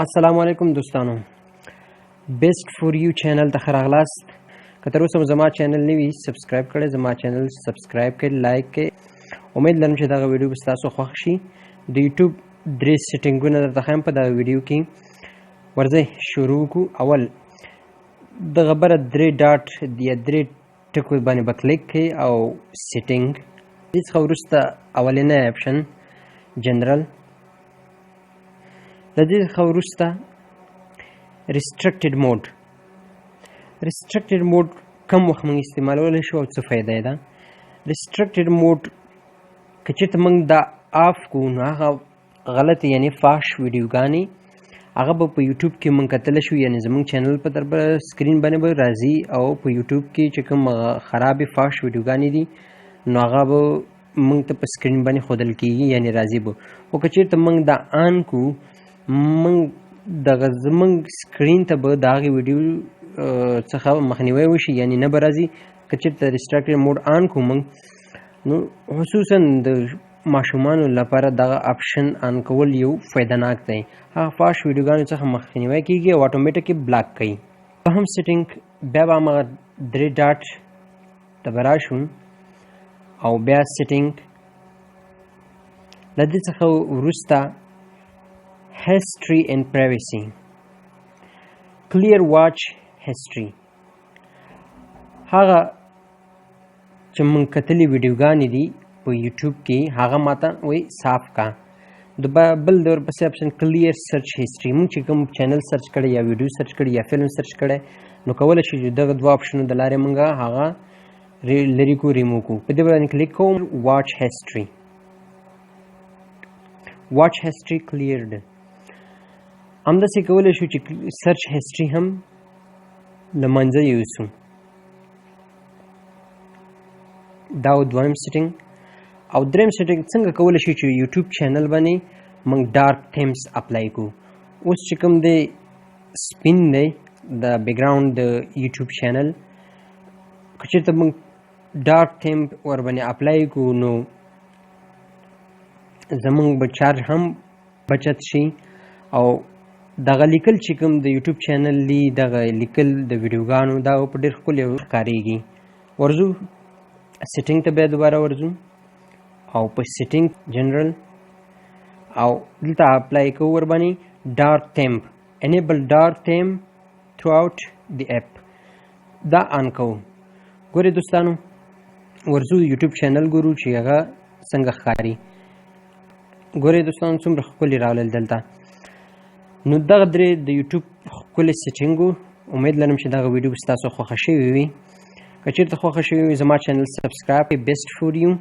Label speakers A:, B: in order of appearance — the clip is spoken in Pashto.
A: السلام علیکم دوستانو بیسٹ فور یو چینل ته راغلاست که تر اوسه زما چینل نه وي سبسکرایب کړئ زما چینل سبسکرایب کړئ لایک کړئ امید لرم چې دغه ویډیو به ستاسو خوښ شي د یوټیوب درې سیټینګونه درته ښیم په دغه ویډیو کې ورځئ شروع کړو اول دغه بره درې ډاټ یا درې ټکو باندې به کلیک کړئ او سیټینګ دې څخه وروسته اولنی اپشن جنرال د دې څخه وروسته ریسټرکټډ موډ کم وخت موږ استعمالولی شو او څه فایده یې ده ریسټرکټډ موډ که چېرته موږ دا آف کړو نو هغه غلطې یعنې فاش ویډیوګانې هغه به په یوټیوب کې موږ کتلی شو یعنې زموږ چینل په طرف سکرین باندې به راځي او په یوټیوب کې چې کوم خرابې فاش ویډیوګانې دي نو هغه به موږ ته په سکرین باندې ښودل کېږي یعنې راځي به خو که چېرته موږ دا آن کړو موږ دغه زموږ سکرین ته به د هغې ویډیو څخه مخنیوی وشي یعنې نه به راځي که چېرته ریسټرکټډ موډ آن کړو موږ نو خصوصا د ماشومانو لپاره دغه آپشن آن کول یو فایدهناک دی هغه فاش ویډیوګانو څخه مخنیوی کېږي او اټومیټیک یې بلاک کوي دوهم سیټینګ بیا به همغه درې ډاټ ته به راشو او بیا سیټینګ له دې څخه وروسته history and privacy clear watch history هغه چې موږ کتلي ویډیوګانې دي په یوټیوب کې هغه ماته وایي صاف کا د بل د ورپسې اپشن کلیر سرچ هسټري موږ چې کوم چینل سرچ کړی یا ویډیو سرچ کړی یا فلم سرچ کړی نو کولی شي چې دغه دوه اپشنو د لارې موږ هغه لرې کړو ریموو کړو په دې باندې کلیک کوم واچ هسټري واچ هسټري کلیرډ همداسې کولی شو چې سرچ هسټري هم له منځه یوسو دا دویم سیټینګ او دریم سیټینګ څنګه کولی شو چې یوټیوب چینل باندې موږ ډارک تیمز اپلای کړو اوس چې کوم دی سپین دی د بیکګراوند د یوټیوب چینل که چېرته موږ ډارک تیم ورباندې اپلای کړو نو زموږ به چارج هم بچت شي او دغه لیکل چې کوم د یوټیوب چینل دی دغه لیکل د ویډیوګانو دا په ډېر ښکلي ښکارېږي ورځو سیټینګ ته بیا دوباره ورځو او په سیټینګ جنرال او دلته اپلای کوو ورباندې ډارک تیم انیبل ډارک تیم تھرو آوټ دی اپ دا آن کوو ګورئ دوستانو ورځو یوټیوب چینل ګورو چې هغه څنګه ښکاري ګورئ دوستانو څومره ښکلي راغلل دلته نو دغه درې د یوټیوب ښکلي سیټینګ امید لرم چې دغه ویډیو به ستاسو خوښه شوې وي که چېرته خوښه شوې وي زما چینل سبسکرایب کړئ بیسټ فور یو